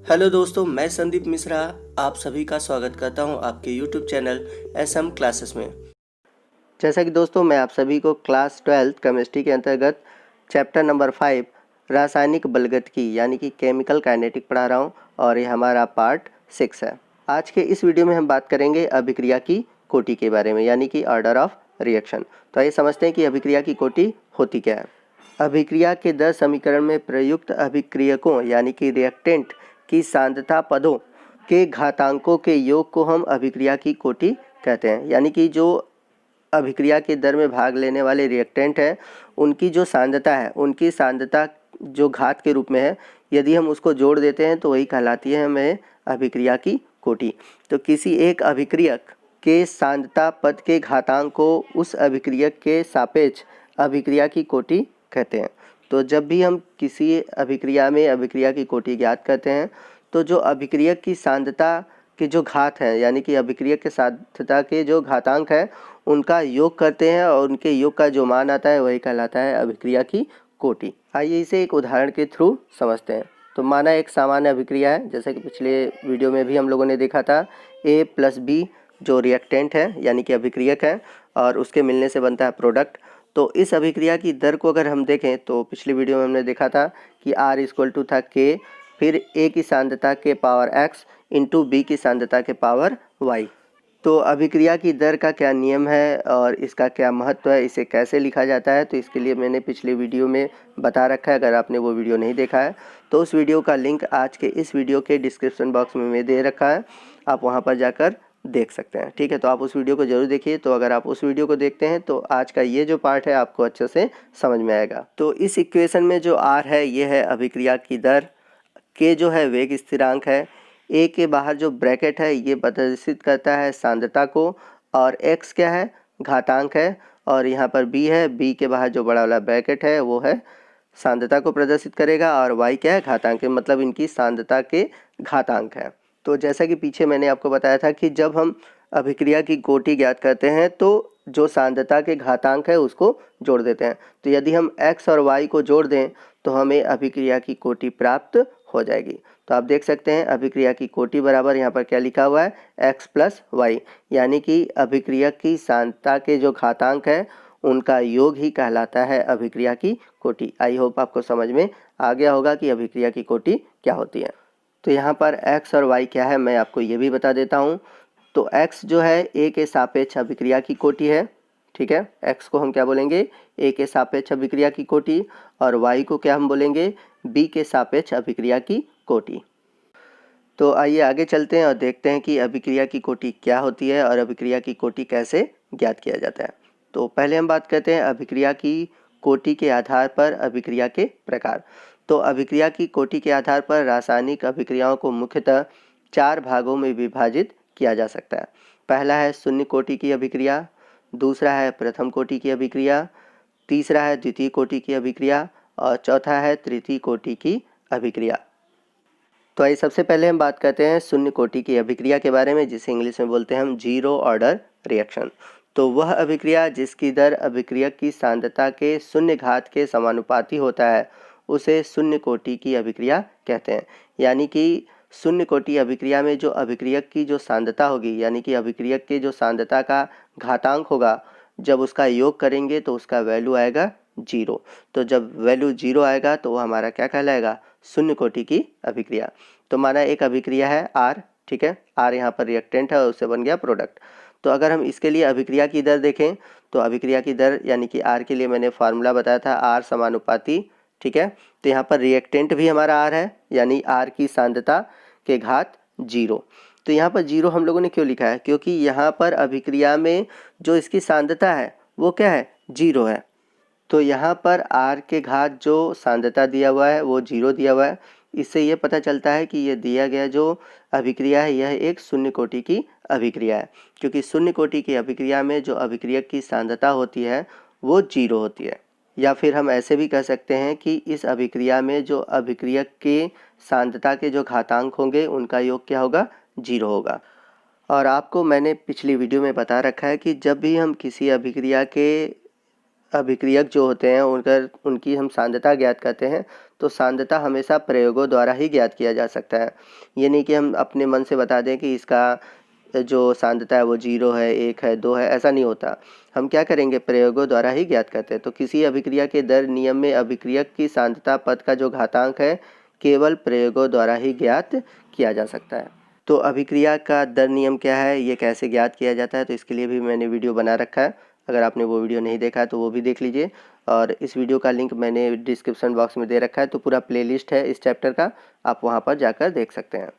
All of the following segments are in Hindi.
हेलो दोस्तों, मैं संदीप मिश्रा आप सभी का स्वागत करता हूं आपके यूट्यूब चैनल एसएम क्लासेस में। जैसा कि दोस्तों मैं आप सभी को क्लास 12 केमिस्ट्री के अंतर्गत चैप्टर नंबर 5 रासायनिक बलगतिकी यानी कि केमिकल काइनेटिक पढ़ा रहा हूं और ये हमारा पार्ट 6 है। आज के इस वीडियो में हम बात करेंगे अभिक्रिया की कोटि के बारे में यानी कि ऑर्डर ऑफ रिएक्शन। तो आइए समझते हैं कि अभिक्रिया की कोटि होती क्या है। अभिक्रिया के दर समीकरण में प्रयुक्त अभिक्रियकों यानी कि रिएक्टेंट की सांद्रता पदों के घातांकों के योग को हम अभिक्रिया की कोटि कहते हैं। यानी कि जो अभिक्रिया के दर में भाग लेने वाले रिएक्टेंट हैं उनकी जो सांद्रता है, उनकी सांद्रता जो घात के रूप में है, यदि हम उसको जोड़ देते हैं तो वही कहलाती है हमें अभिक्रिया की कोटि। तो किसी एक अभिक्रियक के सांद्रता पद के घातांक को उस अभिक्रियक के सापेक्ष अभिक्रिया की कोटि कहते हैं। तो जब भी हम किसी अभिक्रिया में अभिक्रिया की कोटि ज्ञात करते हैं तो जो अभिक्रियक की सांद्रता के जो घात हैं यानी कि अभिक्रियक के सांद्रता के जो घातांक है उनका योग करते हैं और उनके योग का जो मान आता है वही कहलाता है अभिक्रिया की कोटि। आइए इसे एक उदाहरण के थ्रू समझते हैं। तो माना एक सामान्य अभिक्रिया है, जैसे कि पिछले वीडियो में भी हम लोगों ने देखा था A+B जो रिएक्टेंट है यानी कि अभिक्रियक है और उसके मिलने से बनता है प्रोडक्ट। तो इस अभिक्रिया की दर को अगर हम देखें तो पिछली वीडियो में हमने देखा था कि R इक्वल टू था K, फिर A की सांद्रता के पावर X इंटू B की सांद्रता के पावर Y। तो अभिक्रिया की दर का क्या नियम है और इसका क्या महत्व है, इसे कैसे लिखा जाता है, तो इसके लिए मैंने पिछले वीडियो में बता रखा है। अगर आपने वो वीडियो नहीं देखा है तो उस वीडियो का लिंक आज के इस वीडियो के डिस्क्रिप्शन बॉक्स में दे रखा है, आप वहाँ पर जाकर देख सकते हैं। ठीक है, तो आप उस वीडियो को ज़रूर देखिए। तो अगर आप उस वीडियो को देखते हैं तो आज का ये जो पार्ट है आपको अच्छे से समझ में आएगा। तो इस इक्वेशन में जो R है ये है अभिक्रिया की दर, K जो है वेग स्थिरांक है, A के बाहर जो ब्रैकेट है ये प्रदर्शित करता है सांद्रता को, और X क्या है घातांक है, और यहाँ पर B है, B के बाहर जो बड़ा वाला ब्रैकेट है वो है सांद्रता को प्रदर्शित करेगा, और Y क्या है घातांक है, मतलब इनकी सांद्रता के घातांक है। तो जैसा कि पीछे मैंने आपको बताया था कि जब हम अभिक्रिया की कोटि ज्ञात करते हैं तो जो सांद्रता के घातांक है उसको जोड़ देते हैं। तो यदि हम x और y को जोड़ दें तो हमें अभिक्रिया की कोटि प्राप्त हो जाएगी। तो आप देख सकते हैं अभिक्रिया की कोटि बराबर यहाँ पर क्या लिखा हुआ है x प्लस वाई, यानी कि अभिक्रियक की सांद्रता के जो घातांक है उनका योग ही कहलाता है अभिक्रिया की कोटि। आई होप आपको समझ में आ गया होगा कि अभिक्रिया की कोटि क्या होती है। तो यहाँ पर x और y क्या है मैं आपको ये भी बता देता हूँ। तो x जो है A के सापेक्ष अभिक्रिया की कोटि है। ठीक है, x को हम क्या बोलेंगे A के सापेक्ष अभिक्रिया की कोटि, और y को क्या हम बोलेंगे B के सापेक्ष अभिक्रिया की कोटि। तो आइए आगे चलते हैं और देखते हैं कि अभिक्रिया की कोटि क्या होती है और अभिक्रिया की कोटि कैसे ज्ञात किया जाता है। तो पहले हम बात करते हैं अभिक्रिया की कोटि के आधार पर अभिक्रिया के प्रकार। तो अभिक्रिया की कोटि के आधार पर रासायनिक अभिक्रियाओं को मुख्यतः 4 भागों में विभाजित किया जा सकता है। पहला है शून्य कोटि की अभिक्रिया, दूसरा है प्रथम कोटि की अभिक्रिया, तीसरा है द्वितीय कोटि की अभिक्रिया, और चौथा है तृतीय कोटि की अभिक्रिया। तो आइए सबसे पहले हम बात करते हैं शून्य कोटि की अभिक्रिया के बारे में, जिसे इंग्लिश में बोलते हैं हम जीरो ऑर्डर रिएक्शन। तो वह अभिक्रिया जिसकी दर अभिक्रियक की सांद्रता के शून्य घात के समानुपाती होता है उसे शून्य कोटि की अभिक्रिया कहते हैं। यानी कि शून्य कोटि अभिक्रिया में जो अभिक्रियक की जो सांद्रता होगी यानी कि अभिक्रियक के जो सांद्रता का घातांक होगा, जब उसका योग करेंगे तो उसका वैल्यू आएगा 0। तो जब वैल्यू 0 आएगा तो वो हमारा क्या कहलाएगा शून्य कोटि की अभिक्रिया। तो माना एक अभिक्रिया है R, ठीक है, R यहाँ पर रिएक्टेंट है और उससे बन गया प्रोडक्ट। तो अगर हम इसके लिए अभिक्रिया की दर देखें तो अभिक्रिया की दर यानी कि R के लिए मैंने फार्मूला बताया था R समानुपाती, ठीक है। तो यहाँ पर रिएक्टेंट भी हमारा R है यानी R की सांद्रता के घात 0। तो यहाँ पर 0 हम लोगों ने क्यों लिखा है, क्योंकि यहाँ पर अभिक्रिया में जो इसकी सांद्रता है वो क्या है 0 है। तो यहाँ पर R के घात जो सांद्रता दिया हुआ है वो 0 दिया हुआ है। इससे ये पता चलता है कि ये दिया गया जो अभिक्रिया है यह एक शून्य कोटि की अभिक्रिया है, क्योंकि शून्य कोटि की अभिक्रिया में जो अभिक्रियक की सांद्रता होती है वो 0 होती है। या फिर हम ऐसे भी कह सकते हैं कि इस अभिक्रिया में जो अभिक्रियक के सांद्रता के जो घातांक होंगे उनका योग क्या होगा 0 होगा। और आपको मैंने पिछली वीडियो में बता रखा है कि जब भी हम किसी अभिक्रिया के अभिक्रियक जो होते हैं उनकी हम सांद्रता ज्ञात करते हैं, तो सांद्रता हमेशा प्रयोगों द्वारा ही ज्ञात किया जा सकता है। ये नहीं कि हम अपने मन से बता दें कि इसका जो सांद्रता है वो 0 है, 1 है, 2 है, ऐसा नहीं होता। हम क्या करेंगे, प्रयोगों द्वारा ही ज्ञात करते हैं। तो किसी अभिक्रिया के दर नियम में अभिक्रियक की सांद्रता पद का जो घातांक है केवल प्रयोगों द्वारा ही ज्ञात किया जा सकता है। तो अभिक्रिया का दर नियम क्या है, ये कैसे ज्ञात किया जाता है, तो इसके लिए भी मैंने वीडियो बना रखा है। अगर आपने वो वीडियो नहीं देखा है तो वो भी देख लीजिए, और इस वीडियो का लिंक मैंने डिस्क्रिप्शन बॉक्स में दे रखा है। तो पूरा प्लेलिस्ट है इस चैप्टर का, आप वहाँ पर जाकर देख सकते हैं।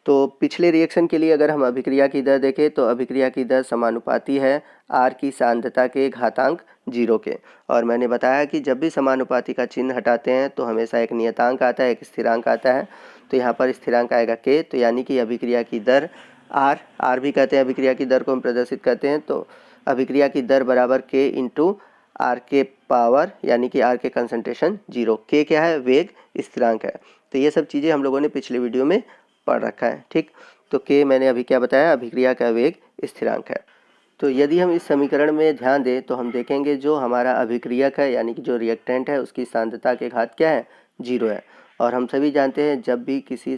तो पिछले रिएक्शन के लिए अगर हम अभिक्रिया की दर देखें तो अभिक्रिया की दर समानुपाती है R की सांद्रता के घातांक 0 के। और मैंने बताया कि जब भी समानुपाती का चिन्ह हटाते हैं तो हमेशा एक नियतांक आता है, एक स्थिरांक आता है। तो यहाँ पर स्थिरांक आएगा K, तो यानी कि अभिक्रिया की दर R भी कहते हैं, अभिक्रिया की दर को हम प्रदर्शित करते हैं। तो अभिक्रिया की दर बराबर K इंटू R के पावर, यानी कि R के कंसंट्रेशन 0। K क्या है, वेग स्थिरांक है। तो ये सब चीज़ें हम लोगों ने पिछले वीडियो में पढ़ रखा है, ठीक। तो K मैंने अभी क्या बताया, अभिक्रिया का वेग स्थिरांक है। तो यदि हम इस समीकरण में ध्यान दें तो हम देखेंगे जो हमारा अभिक्रियक है यानी कि जो रिएक्टेंट है उसकी सांद्रता के घात क्या है, 0 है। और हम सभी जानते हैं जब भी किसी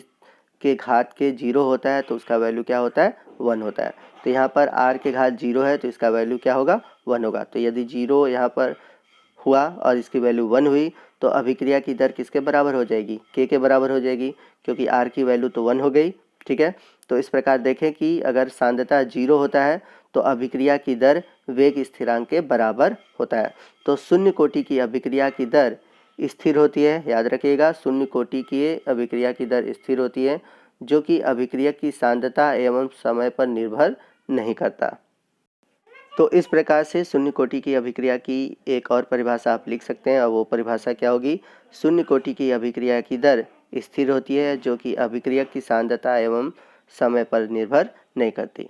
के घात के 0 होता है तो उसका वैल्यू क्या होता है, 1 होता है। तो यहाँ पर R के घात 0 है तो इसका वैल्यू क्या होगा, 1 होगा। तो यदि 0 यहाँ पर हुआ और इसकी वैल्यू 1 हुई तो अभिक्रिया की दर किसके बराबर हो जाएगी, K के बराबर हो जाएगी, क्योंकि R की वैल्यू तो 1 हो गई, ठीक है। तो इस प्रकार देखें कि अगर सांद्रता 0 होता है तो अभिक्रिया की दर वेग स्थिरांक के बराबर होता है। तो शून्य कोटि की अभिक्रिया की दर स्थिर होती है, याद रखिएगा, शून्य कोटि की अभिक्रिया की दर स्थिर होती है, जो कि अभिक्रियक की सांद्रता एवं समय पर निर्भर नहीं करता। तो इस प्रकार से शून्य कोटि की अभिक्रिया की एक और परिभाषा आप लिख सकते हैं, और वो परिभाषा क्या होगी, शून्य कोटि की अभिक्रिया की दर स्थिर होती है जो कि अभिक्रियक की सांद्रता एवं समय पर निर्भर नहीं करती।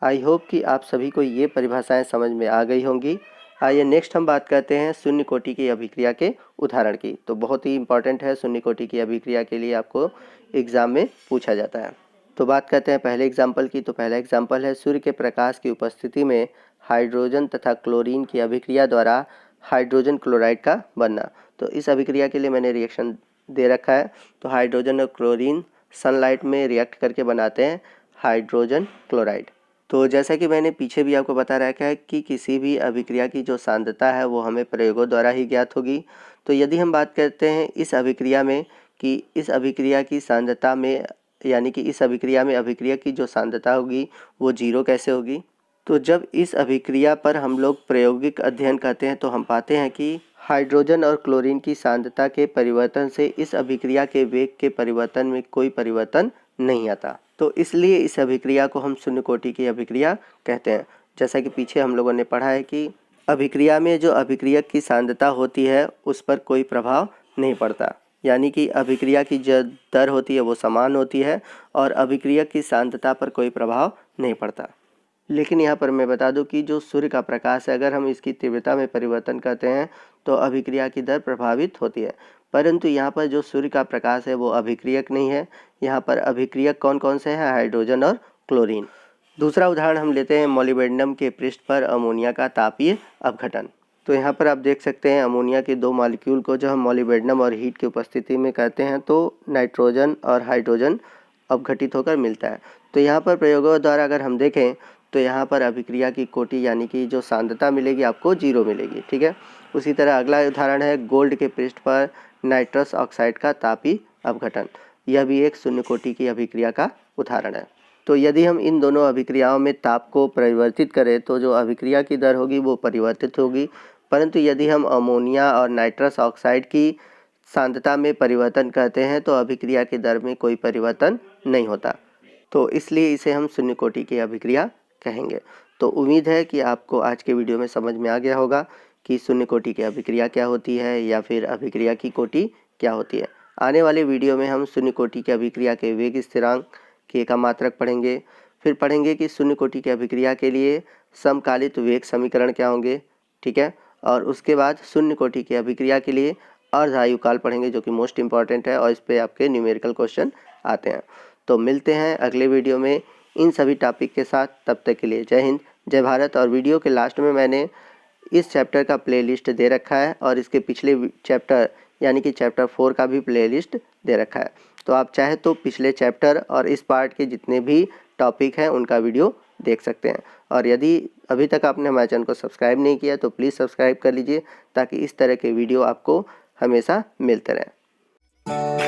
आई होप कि आप सभी को ये परिभाषाएं समझ में आ गई होंगी। आइए नेक्स्ट हम बात करते हैं शून्य कोटि की अभिक्रिया के उदाहरण की। तो बहुत ही इंपॉर्टेंट है, शून्य कोटि की अभिक्रिया के लिए आपको एग्जाम में पूछा जाता है। तो बात करते हैं पहले एग्जाम्पल की। तो पहला एग्जाम्पल है, सूर्य के प्रकाश की उपस्थिति में हाइड्रोजन तथा क्लोरीन की अभिक्रिया द्वारा हाइड्रोजन क्लोराइड का बनना। तो इस अभिक्रिया के लिए मैंने रिएक्शन दे रखा है। तो हाइड्रोजन और क्लोरीन सनलाइट में रिएक्ट करके बनाते हैं हाइड्रोजन क्लोराइड। तो जैसा कि मैंने पीछे भी आपको बता रखा है कि किसी भी अभिक्रिया की जो सांद्रता है वो हमें प्रयोगों द्वारा ही ज्ञात होगी। तो यदि हम बात करते हैं इस अभिक्रिया में कि इस अभिक्रिया की सांद्रता में, यानी कि इस अभिक्रिया में अभिक्रिया की जो सांद्रता होगी वो 0 कैसे होगी। तो जब इस अभिक्रिया पर हम लोग प्रायोगिक अध्ययन करते हैं तो हम पाते हैं कि हाइड्रोजन और क्लोरीन की सांद्रता के परिवर्तन से इस अभिक्रिया के वेग के परिवर्तन में कोई परिवर्तन नहीं आता। तो इसलिए इस अभिक्रिया को हम शून्य कोटि की अभिक्रिया कहते हैं। जैसा कि पीछे हम लोगों ने पढ़ा है कि अभिक्रिया में जो अभिक्रियक की सांद्रता होती है उस पर कोई प्रभाव नहीं पड़ता, यानी कि अभिक्रिया की जो दर होती है वो समान होती है और अभिक्रियक की सांद्रता पर कोई प्रभाव नहीं पड़ता। लेकिन यहाँ पर मैं बता दूं कि जो सूर्य का प्रकाश है, अगर हम इसकी तीव्रता में परिवर्तन करते हैं तो अभिक्रिया की दर प्रभावित होती है। परंतु यहाँ पर जो सूर्य का प्रकाश है वो अभिक्रियक नहीं है। यहाँ पर अभिक्रियक कौन कौन से हैं, हाइड्रोजन और क्लोरीन। दूसरा उदाहरण हम लेते हैं, मोलिब्डेनम के पृष्ठ पर अमोनिया का तापीय अपघटन। तो यहाँ पर आप देख सकते हैं अमोनिया के 2 मॉलिक्यूल को जो हम मोलिब्डेनम और हीट की उपस्थिति में करते हैं तो नाइट्रोजन और हाइड्रोजन अपघटित होकर मिलता है। तो यहाँ पर प्रयोगों द्वारा अगर हम देखें तो यहाँ पर अभिक्रिया की कोटि यानी कि जो सांद्रता मिलेगी आपको 0 मिलेगी, ठीक है। उसी तरह अगला उदाहरण है, गोल्ड के पृष्ठ पर नाइट्रस ऑक्साइड का तापीय अपघटन। यह भी एक शून्य कोटि की अभिक्रिया का उदाहरण है। तो यदि हम इन दोनों अभिक्रियाओं में ताप को परिवर्तित करें तो जो अभिक्रिया की दर होगी वो परिवर्तित होगी, परंतु यदि हम अमोनिया और नाइट्रस ऑक्साइड की सांद्रता में परिवर्तन करते हैं तो अभिक्रिया की दर में कोई परिवर्तन नहीं होता। तो इसलिए इसे हम शून्य कोटि की अभिक्रिया कहेंगे। तो उम्मीद है कि आपको आज के वीडियो में समझ में आ गया होगा कि शून्य कोटि की अभिक्रिया क्या होती है या फिर अभिक्रिया की कोटि क्या होती है। आने वाले वीडियो में हम शून्य कोटि की अभिक्रिया के वेग स्थिरांक K का मात्रक पढ़ेंगे। फिर पढ़ेंगे कि शून्य कोटि की अभिक्रिया के लिए समकालित वेग समीकरण क्या होंगे, ठीक है। और उसके बाद शून्य कोटि की अभिक्रिया के लिए अर्ध आयुकाल पढ़ेंगे जो कि मोस्ट इंपॉर्टेंट है और इस पर आपके न्यूमेरिकल क्वेश्चन आते हैं। तो मिलते हैं अगले वीडियो में इन सभी टॉपिक के साथ। तब तक के लिए जय हिंद, जय भारत। और वीडियो के लास्ट में मैंने इस चैप्टर का प्लेलिस्ट दे रखा है और इसके पिछले चैप्टर यानी कि चैप्टर 4 का भी प्लेलिस्ट दे रखा है। तो आप चाहे तो पिछले चैप्टर और इस पार्ट के जितने भी टॉपिक हैं उनका वीडियो देख सकते हैं। और यदि अभी तक आपने हमारे चैनल को सब्सक्राइब नहीं किया तो प्लीज़ सब्सक्राइब कर लीजिए ताकि इस तरह के वीडियो आपको हमेशा मिलते रहें।